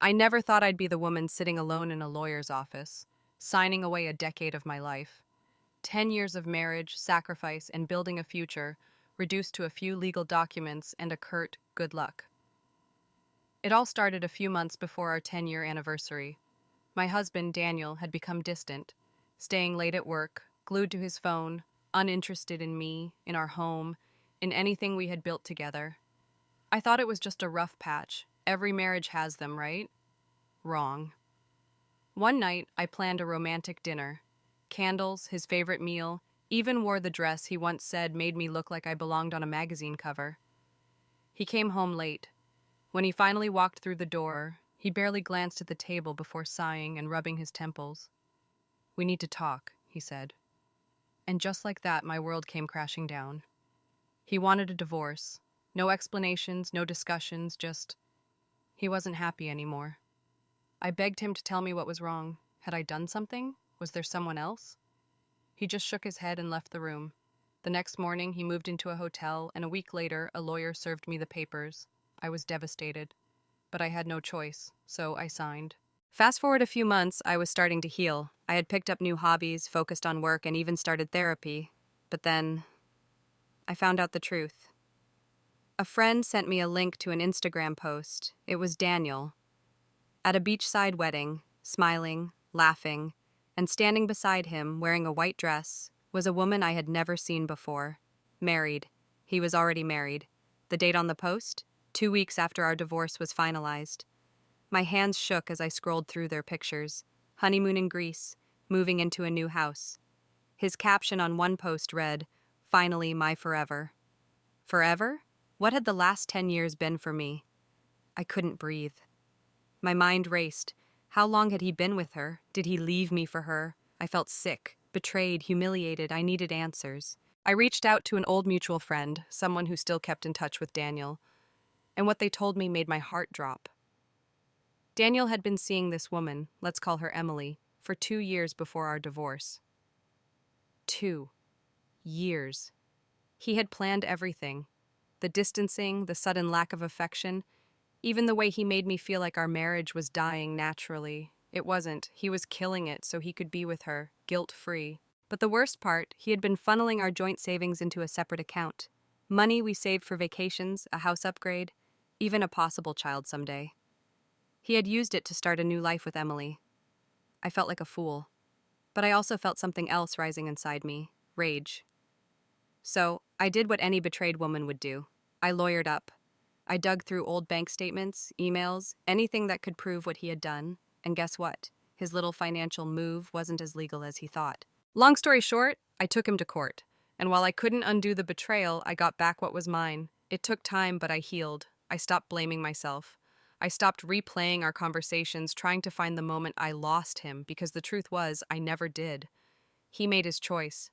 I never thought I'd be the woman sitting alone in a lawyer's office, signing away a decade of my life. 10 years of marriage, sacrifice, and building a future, reduced to a few legal documents and a curt good luck. It all started a few months before our 10-year anniversary. My husband, Daniel, had become distant, staying late at work, glued to his phone, uninterested in me, in our home, in anything we had built together. I thought it was just a rough patch. Every marriage has them, right? Wrong. One night, I planned a romantic dinner. Candles, his favorite meal, even wore the dress he once said made me look like I belonged on a magazine cover. He came home late. When he finally walked through the door, he barely glanced at the table before sighing and rubbing his temples. "We need to talk," he said. And just like that, my world came crashing down. He wanted a divorce. No explanations, no discussions, just he wasn't happy anymore. I begged him to tell me what was wrong. Had I done something? Was there someone else? He just shook his head and left the room. The next morning, he moved into a hotel, and a week later, a lawyer served me the papers. I was devastated. But I had no choice, so I signed. Fast forward a few months, I was starting to heal. I had picked up new hobbies, focused on work, and even started therapy. But then, I found out the truth. A friend sent me a link to an Instagram post. It was Daniel, at a beachside wedding, smiling, laughing, and standing beside him, wearing a white dress, was a woman I had never seen before. Married. He was already married. The date on the post? 2 weeks after our divorce was finalized. My hands shook as I scrolled through their pictures. Honeymoon in Greece, moving into a new house. His caption on one post read, "Finally, my forever." Forever? What had the last 10 years been for me? I couldn't breathe. My mind raced. How long had he been with her? Did he leave me for her? I felt sick, betrayed, humiliated. I needed answers. I reached out to an old mutual friend, someone who still kept in touch with Daniel, and what they told me made my heart drop. Daniel had been seeing this woman, let's call her Emily, for 2 years before our divorce. 2 years. He had planned everything. The distancing, the sudden lack of affection, even the way he made me feel like our marriage was dying naturally. It wasn't. He was killing it so he could be with her, guilt-free. But the worst part, he had been funneling our joint savings into a separate account. Money we saved for vacations, a house upgrade, even a possible child someday. He had used it to start a new life with Emily. I felt like a fool. But I also felt something else rising inside me, rage. So, I did what any betrayed woman would do. I lawyered up. I dug through old bank statements, emails, anything that could prove what he had done, and guess what? His little financial move wasn't as legal as he thought. Long story short, I took him to court, and while I couldn't undo the betrayal, I got back what was mine. It took time, but I healed. I stopped blaming myself. I stopped replaying our conversations, trying to find the moment I lost him, because the truth was, I never did. He made his choice,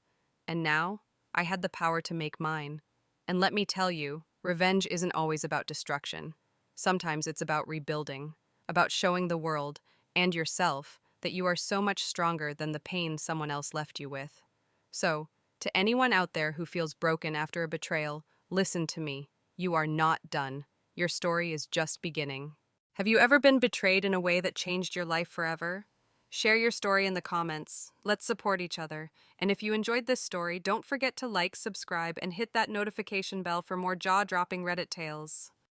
and now I had the power to make mine. And let me tell you, revenge isn't always about destruction. Sometimes it's about rebuilding, about showing the world, and yourself, that you are so much stronger than the pain someone else left you with. So, to anyone out there who feels broken after a betrayal, listen to me. You are not done. Your story is just beginning. Have you ever been betrayed in a way that changed your life forever? Share your story in the comments. Let's support each other. And if you enjoyed this story, don't forget to like, subscribe, and hit that notification bell for more jaw-dropping Reddit tales.